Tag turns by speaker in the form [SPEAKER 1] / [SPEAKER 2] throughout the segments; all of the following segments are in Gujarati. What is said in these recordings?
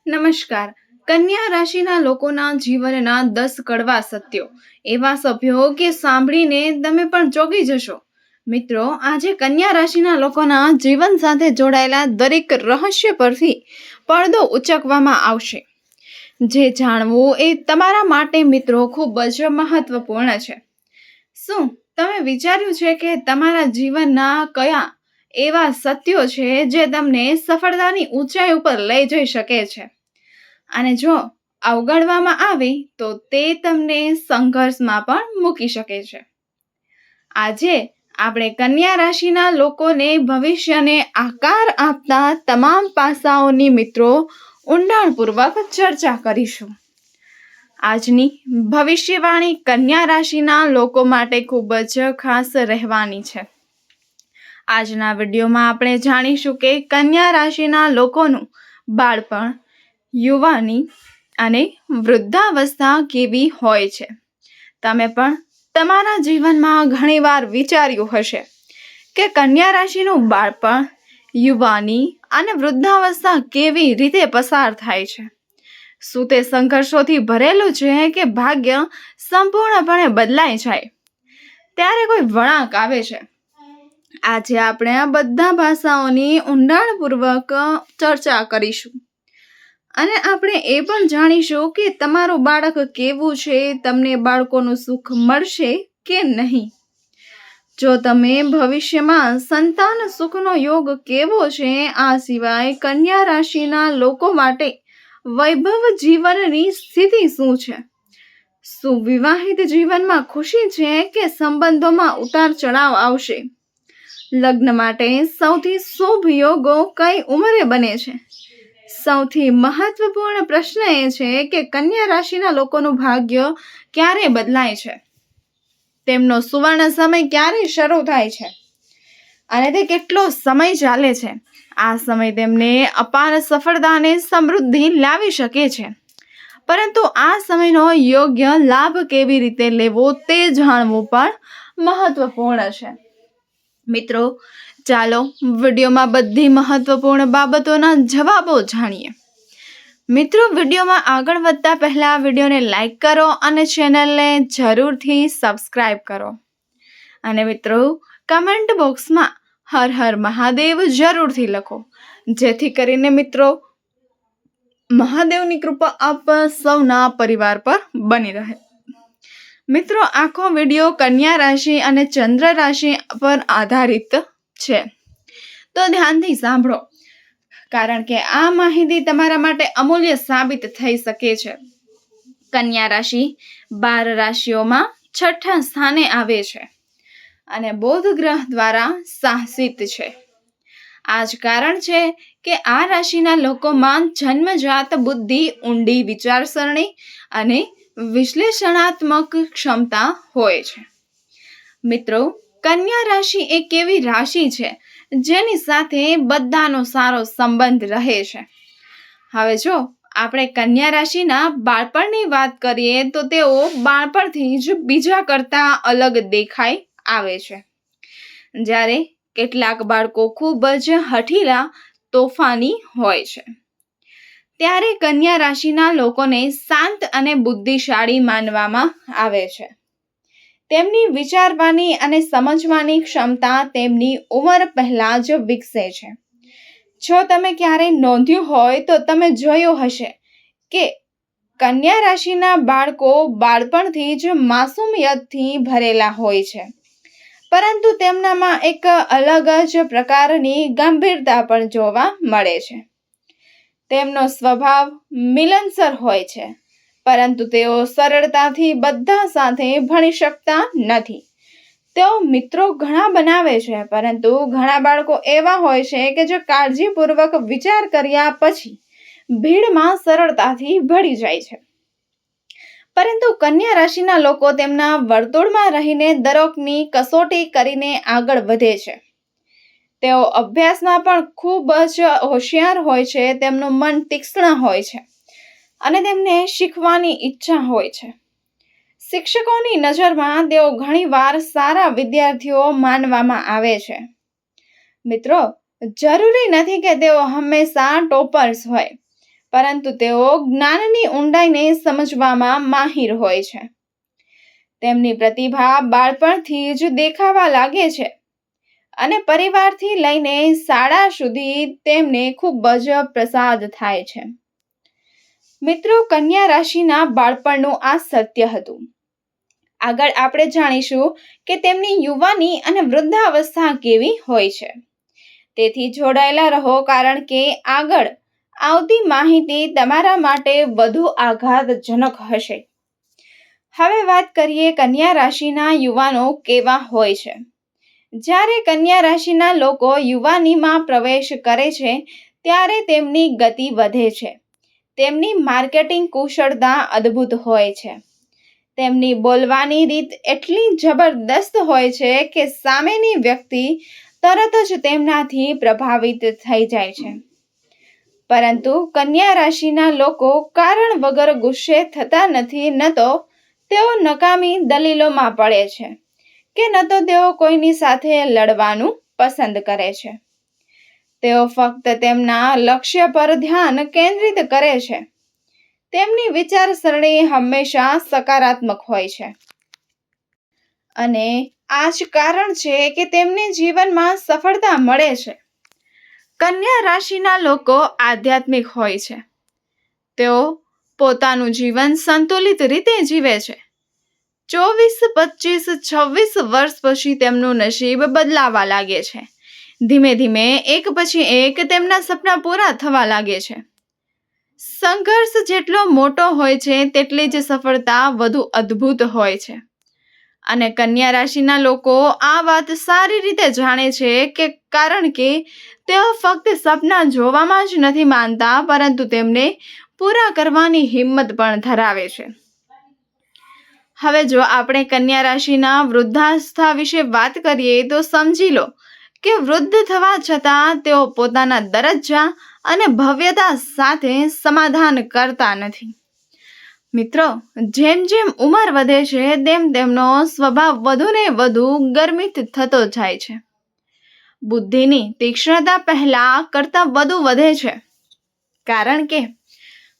[SPEAKER 1] નમસ્કાર. કન્યા રાશિના લોકોના જીવનના 10 કડવા સત્યો. એવા સભ્યો કે સાંભળીને તમે પણ ચોંકી જશો. મિત્રો, આજે કન્યા રાશિના લોકોના જીવન સાથે જોડાયેલા દરેક રહસ્ય પરથી પડદો ઉચકવામાં આવશે. જે જાણવું એ તમારા માટે મિત્રો ખૂબ જ મહત્વપૂર્ણ છે. શું તમે વિચાર્યું છે કે તમારા જીવનના કયા એવા સત્યો છે જે તમને સફળતાની ઊંચાઈ ઉપર લઈ જઈ શકે છે, અને જો અવગણવામાં આવે તો તે તમને સંઘર્ષમાં પણ મૂકી શકે છે? આજે આપણે કન્યા રાશિના લોકોને ભવિષ્યને આકાર આપતા તમામ પાસાઓની મિત્રો ઊંડાણપૂર્વક ચર્ચા કરીશું. આજની ભવિષ્યવાણી કન્યા રાશિના લોકો માટે ખૂબ જ ખાસ રહેવાની છે. આજના વિડીયોમાં આપણે જાણીશું કે કન્યા રાશિના લોકોનું બાળપણ, યુવાની અને વૃદ્ધાવસ્થા કેવી હોય છે. તમે પણ તમારા જીવનમાં ઘણીવાર વિચાર્યું હશે કે કન્યા રાશિનું બાળપણ, યુવાની અને વૃદ્ધાવસ્થા કેવી રીતે પસાર થાય છે. શું તે સંઘર્ષોથી ભરેલું છે કે ભાગ્ય સંપૂર્ણપણે બદલાઈ જાય ત્યારે કોઈ વળાંક આવે છે? આજે આપણે આ બધા ભાષાઓની ઊંડાણપૂર્વક ચર્ચા કરીશું, અને આપણે એ પણ જાણીશું કે તમારું બાળક કેવું છે, તમને બાળકોનું સુખ મળશે કે નહીં. જો તમે ભવિષ્યમાં સંતાન સુખનો યોગ કેવો છે, આ સિવાય કન્યા રાશિના લોકો માટે વૈભવ જીવનની સ્થિતિ શું છે, શું વિવાહિત જીવનમાં ખુશી છે કે સંબંધોમાં ઉતાર ચઢાવ આવશે, લગ્ન માટે સૌથી શુભ યોગો કઈ ઉંમરે બને છે. સૌથી મહત્વપૂર્ણ પ્રશ્ન એ છે કે કન્યા રાશિના લોકોનું ભાગ્ય ક્યારે બદલાય છે, તેમનો સુવર્ણ સમય ક્યારે શરૂ થાય છે અને તે કેટલો સમય ચાલે છે. આ સમય તેમને અપાર સફળતા અને સમૃદ્ધિ લાવી શકે છે, પરંતુ આ સમયનો યોગ્ય લાભ કેવી રીતે લેવો તે જાણવું પણ મહત્વપૂર્ણ છે. મિત્રો, ચાલો વિડીયોમાં બધી મહત્વપૂર્ણ બાબતોના જવાબો જાણીએ. મિત્રો, વિડીયોમાં આગળ વધતા પહેલા વિડીયોને લાઈક કરો અને ચેનલને જરૂરથી સબસ્ક્રાઈબ કરો. અને મિત્રો, કમેન્ટ બોક્સમાં હર હર મહાદેવ જરૂરથી લખો, જેથી કરીને મિત્રો મહાદેવની કૃપા આપ સૌના પરિવાર પર બની રહે. મિત્રો, આખો વિડીયો કન્યા રાશિ અને ચંદ્ર રાશિ પર આધારિત છે, તો ધ્યાનથી સાંભળો, કારણ કે આ માહિતી તમારા માટે અમૂલ્ય સાબિત થઈ શકે છે. કન્યા રાશિ 12 રાશિઓમાં 6થા સ્થાને આવે છે અને બુધ ગ્રહ દ્વારા શાસિત છે. આ જ કારણ છે કે આ રાશિના લોકોમાં જન્મજાત બુદ્ધિ, ઊંડી વિચારસરણી અને વિશ્લેષણાત્મક ક્ષમતા હોય છે. મિત્રો, કન્યા રાશિ એક એવી રાશિ છે જેની સાથે બધાનો સારો સંબંધ રહે છે. હવે જો આપણે કન્યા રાશિના બાળપણની વાત કરીએ તો તેઓ બાળપણથી જ બીજા કરતા અલગ દેખાઈ આવે છે. જ્યારે કેટલાક બાળકો ખૂબ જ હઠીલા, તોફાની હોય છે, ત્યારે કન્યા રાશિના લોકોને શાંત અને બુદ્ધિશાળી માનવામાં આવે છે. તેમની વિચારવાની અને સમજવાની ક્ષમતા તેમની ઉંમર પહેલા જ વિકસે છે. જો તમે ક્યારેય નોંધ્યું હોય તો તમે જોયું હશે કે કન્યા રાશિના બાળકો બાળપણથી જ માસુમિયતથી ભરેલા હોય છે, પરંતુ તેમનામાં એક અલગ જ પ્રકારની ગંભીરતા પણ જોવા મળે છે. તેમનો સ્વભાવ મિલનસર હોય છે, પરંતુ તેઓ સરળતાથી બધા સાથે ભળી શકતા નથી. તેઓ મિત્રો ઘણા બનાવે છે, પરંતુ ઘણા બાળકો એવા હોય છે કે જે કાળજીપૂર્વક વિચાર કર્યા પછી ભીડમાં સરળતાથી ભળી જાય છે. પરંતુ કન્યા રાશિના લોકો તેમના વર્તુળમાં રહીને દરેકની કસોટી કરીને આગળ વધે છે. તેઓ અભ્યાસમાં પણ ખૂબ જ હોશિયાર હોય છે, તેમનું મન તીક્ષ્ણ હોય છે અને તેમને શીખવાની ઈચ્છા હોય છે. શિક્ષકોની નજરમાં તેઓ ઘણીવાર સારા વિદ્યાર્થીઓ માનવામાં આવે છે. મિત્રો, જરૂરી નથી કે તેઓ હંમેશા ટોપર્સ હોય, પરંતુ તેઓ જ્ઞાનની ઊંડાઈને સમજવામાં માહિર હોય છે. તેમની પ્રતિભા બાળપણથી જ દેખાવા લાગે છે અને પરિવારથી લઈને શાળા સુધી તેમને ખૂબ જ પ્રસાદ થાય છે. મિત્રો, કન્યા રાશિના બાળપણનું આ સત્ય હતું. આગળ આપણે જાણીશું કે તેમની યુવાની અને વૃદ્ધાવસ્થા કેવી હોય છે. તેથી જોડાયેલા રહો, કારણ કે આગળ આવતી માહિતી તમારા માટે વધુ આઘાતજનક હશે. હવે વાત કરીએ કન્યા રાશિના યુવાનો કેવા હોય છે. જ્યારે કન્યા રાશિના લોકો યુવાનીમાં પ્રવેશ કરે છે ત્યારે તેમની ગતિ વધે છે. તેમની માર્કેટિંગ કુશળતા અદ્ભુત હોય છે. તેમની બોલવાની રીત એટલી જબરદસ્ત હોય છે કે સામેની વ્યક્તિ તરત જ તેમનાથી પ્રભાવિત થઈ જાય છે. પરંતુ કન્યા રાશિના લોકો કારણ વગર ગુસ્સે થતા નથી. ન તો તેઓ નકામી દલીલોમાં પડે છે કે ન તો તેઓ કોઈની સાથે લડવાનું પસંદ કરે છે. તેઓ ફક્ત તેમના લક્ષ્ય પર ધ્યાન કેન્દ્રિત કરે છે. તેમની વિચારસરણી હંમેશા સકારાત્મક હોય છે અને આ જ કારણ છે કે તેમને જીવનમાં સફળતા મળે છે. કન્યા રાશિના લોકો આધ્યાત્મિક હોય છે. તેઓ પોતાનું જીવન સંતુલિત રીતે જીવે છે. 24, 25, 26 વર્ષ પછી તેમનું નસીબ બદલાવા લાગે છે. ધીમે ધીમે એક પછી એક તેમના સપના પૂરા થવા લાગે છે. સંઘર્ષ જેટલો મોટો હોય છે તેટલી જ સફળતા વધુ અદ્ભુત હોય છે. અને કન્યા રાશિના લોકો આ વાત સારી રીતે જાણે છે કે કારણ કે તેઓ ફક્ત સપના જોવામાં જ નથી માનતા, પરંતુ તેમને પૂરા કરવાની હિંમત પણ ધરાવે છે. હવે જો આપણે કન્યા રાશિના વૃદ્ધાવસ્થા વિશે વાત કરીએ તો સમજી લો કે વૃદ્ધ થવા છતાં તેઓ પોતાના દરજ્જા અને ભવ્યતા સાથે સમાધાન કરતા નથી. મિત્રો, જેમ જેમ ઉંમર વધે છે તેમ તેમનો સ્વભાવ વધુને વધુ ગર્મિત થતો જાય છે. બુદ્ધિની તીક્ષ્ણતા પહેલા કરતાં વધુ વધે છે, કારણ કે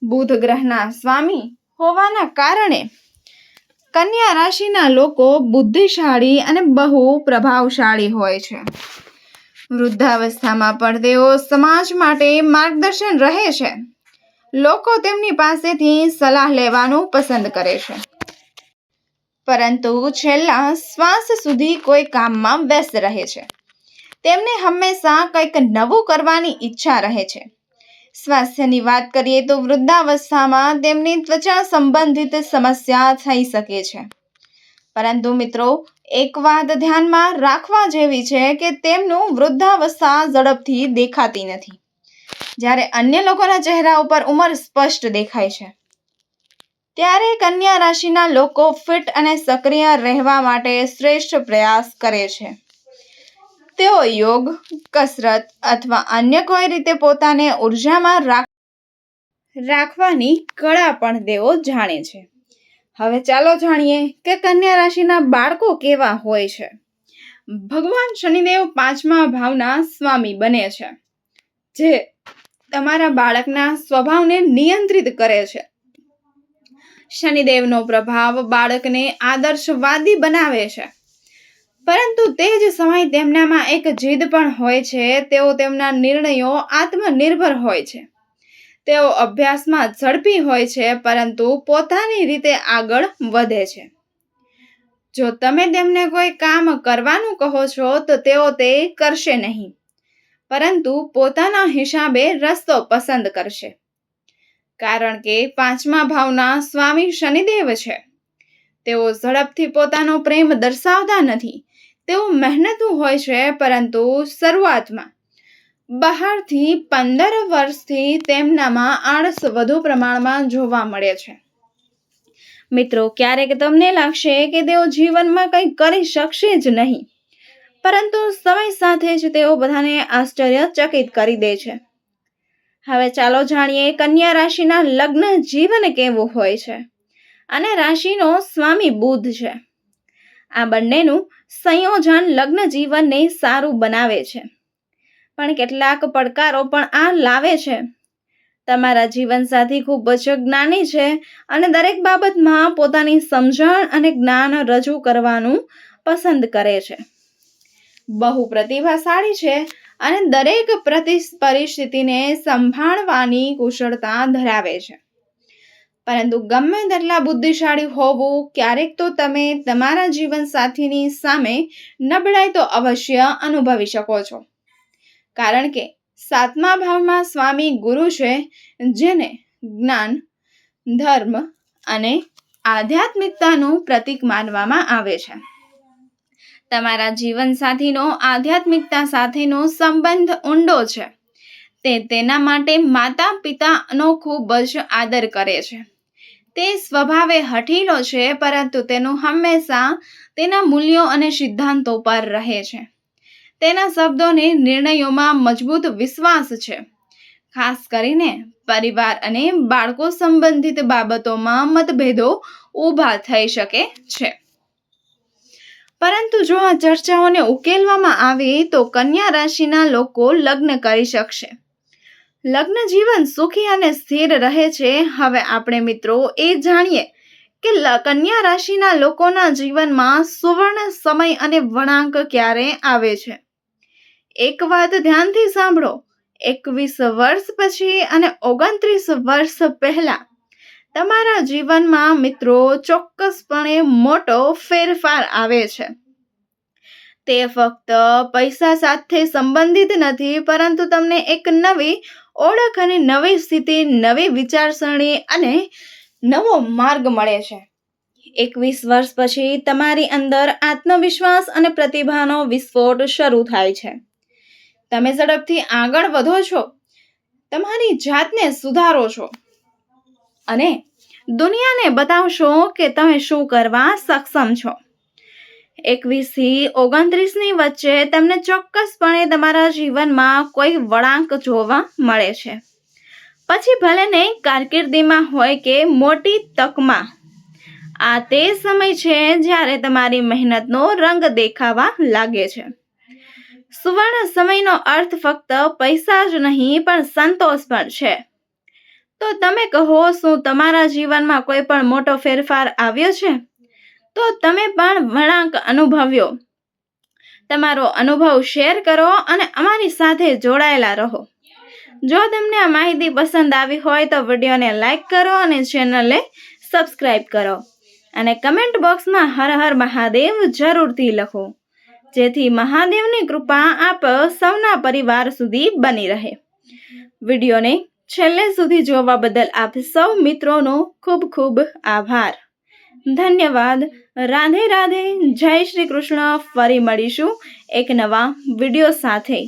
[SPEAKER 1] બુધ ગ્રહના સ્વામી હોવાના કારણે કન્યા રાશિના લોકો બુદ્ધિશાળી અને બહુ પ્રભાવશાળી હોય છે. વૃદ્ધાવસ્થામાં પણ તેઓ સમાજ માટે માર્ગદર્શન રહે છે. લોકો તેમની પાસેથી સલાહ લેવાનું પસંદ કરે છે, પરંતુ છેલ્લા શ્વાસ સુધી કોઈ કામમાં વ્યસ્ત રહે છે. તેમને હંમેશા કંઈક નવું કરવાની ઈચ્છા રહે છે. સ્વાસ્થ્યની વાત કરીએ તો વૃદ્ધાવસ્થામાં તેમની ત્વચા સંબંધિત સમસ્યા થઈ શકે છે. પરંતુ મિત્રો, એક વાત ધ્યાનમાં રાખવા જેવી છે કે તેમનું વૃદ્ધાવસ્થા ઝડપથી દેખાતી નથી. જ્યારે અન્ય લોકોના ચહેરા ઉપર ઉંમર સ્પષ્ટ દેખાય છે, ત્યારે કન્યા રાશિના લોકો ફિટ અને સક્રિય રહેવા માટે શ્રેષ્ઠ પ્રયાસ કરે છે. તેઓ યોગ, કસરત અથવા અન્ય કોઈ રીતે પોતાને ઉર્જામાં રાખવાની કળા પણ તેઓ જાણે છે. હવે ચાલો જાણીએ કે કન્યા રાશિના બાળકો કેવા હોય છે. ભગવાન શનિદેવ 5મા ભાવના સ્વામી બને છે, જે તમારા બાળકના સ્વભાવને નિયંત્રિત કરે છે. શનિદેવનો પ્રભાવ બાળકને આદર્શવાદી બનાવે છે, પરંતુ તે જ સમયે તેમનામાં એક જીદ પણ હોય છે. તેઓ તેમના નિર્ણયો આત્મનિર્ભર હોય છે. તેઓ અભ્યાસમાં ઝડપી હોય છે, પરંતુ પોતાની રીતે આગળ વધે છે. જો તમે તેમને કોઈ કામ કરવાનું કહો છો તો તેઓ તે કરશે નહીં, પરંતુ પોતાના હિસાબે રસ્તો પસંદ કરશે. કારણ કે 5મા ભાવના સ્વામી શનિદેવ છે. તેઓ ઝડપથી પોતાનો પ્રેમ દર્શાવતા નથી. તેઓ મહેનતુ હોય છે, પરંતુ શરૂઆતમાં બહારથી 15 વર્ષથી તેમનામાં આળસ વધુ પ્રમાણમાં જોવા મળે છે. મિત્રો, ક્યારેક તમને લાગશે કે તેઓ જીવનમાં કંઈ કરી શકશે જ નહીં, પરંતુ સમય સાથે જ તેઓ બધાને આશ્ચર્યચકિત કરી દે છે. હવે ચાલો જાણીએ કન્યા રાશિના લગ્ન જીવન કેવું હોય છે. અને રાશિનો સ્વામી બુધ છે. આ બંનેનું સંયોજન લગ્ન જીવનને સારું બનાવે છે, પણ કેટલાક પડકારો પણ આ લાવે છે. તમારા જીવનસાથી ખૂબ જ જ્ઞાની છે અને દરેક બાબતમાં પોતાની સમજણ અને જ્ઞાન રજૂ કરવાનું પસંદ કરે છે. બહુ પ્રતિભાશાળી છે અને દરેક પરિસ્થિતિને સંભાળવાની કુશળતા ધરાવે છે. પરંતુ ગમે તેટલા બુદ્ધિશાળી હોવું, ક્યારેક તો તમે તમારા જીવનસાથીની સામે નબળાઈ તો અવશ્ય અનુભવી શકો છો. કારણ કે 7મા ભાવમાં સ્વામી ગુરુ છે, જેને જ્ઞાન, ધર્મ અને આધ્યાત્મિકતાનું પ્રતીક માનવામાં આવે છે. તમારા જીવનસાથીનો આધ્યાત્મિકતા સાથેનો સંબંધ ઊંડો છે. તે તેના માટે માતા પિતાનો ખૂબ જ આદર કરે છે. તે સ્વભાવે હઠીલો છે, પરંતુ તેનું હંમેશા તેના મૂલ્યો અને સિદ્ધાંતો પર રહે છે. તેના શબ્દોને નિર્ણયોમાં મજબૂત વિશ્વાસ છે. ખાસ કરીને પરિવાર અને બાળકો સંબંધિત બાબતોમાં મતભેદો ઊભા થઈ શકે છે. પરંતુ જો આ ચર્ચાઓને ઉકેલવામાં આવે તો કન્યા રાશિના લોકો લગ્ન કરી શકશે. લગ્ન જીવન સુખી અને સ્થિર રહે છે. હવે આપણે મિત્રો એ જાણીએ કે કન્યા રાશિના લોકોના જીવનમાં સુવર્ણ સમય અને વળાંક ક્યારે આવે છે. એક વાત ધ્યાનથી સાંભળો. 21 વર્ષ પછી અને 29 વર્ષ પહેલા તમારા જીવનમાં મિત્રો ચોક્કસપણે મોટો ફેરફાર આવે છે. તે ફક્ત પૈસા સાથે સંબંધિત નથી, પરંતુ તમને એક નવી ઓળખ અને નવી સ્થિતિ, નવી વિચારસરણી અને નવો માર્ગ મળે છે. 21 વર્ષ પછી તમારી અંદર આત્મવિશ્વાસ અને પ્રતિભાનો વિસ્ફોટ શરૂ થાય છે. તમે ઝડપથી આગળ વધો છો, તમારી જાતને સુધારો છો અને દુનિયાને બતાવશો કે તમે શું કરવા સક્ષમ છો. 21 થી 29ની વચ્ચે તમને ચોક્કસપણે તમારા જીવનમાં કોઈ વળાંક જોવા મળે છે. પછી ભલે ને કારકિર્દીમાં હોય કે મોટી તકમાં, આ તે સમય છે જ્યારે તમારી મહેનતનો રંગ દેખાવા લાગે છે. સુવર્ણ સમયનો અર્થ ફક્ત પૈસા જ નહીં, પણ સંતોષ પણ છે. તો તમે કહો, શું તમારા જીવનમાં કોઈ પણ મોટો ફેરફાર આવ્યો છે? તો તમે પણ વળાંક અનુભવ્યો? તમારો અનુભવ શેર કરો અને અમારી સાથે જોડાયેલા રહો. જો તમને આ માહિતી પસંદ આવી હોય તો વિડીયોને લાઈક કરો અને ચેનલને સબસ્ક્રાઇબ કરો અને કમેન્ટ બોક્સમાં હર હર મહાદેવ જરૂરથી લખો, જેથી મહાદેવની કૃપા આપ સૌના પરિવાર સુધી બની રહે. વિડીયોને છેલ્લે સુધી જોવા બદલ આપ સૌ મિત્રોનો ખૂબ ખૂબ આભાર. ધન્યવાદ. રાધે રાધે. જય શ્રી કૃષ્ણ. ફરી મળીશું એક નવા વિડીયો સાથે.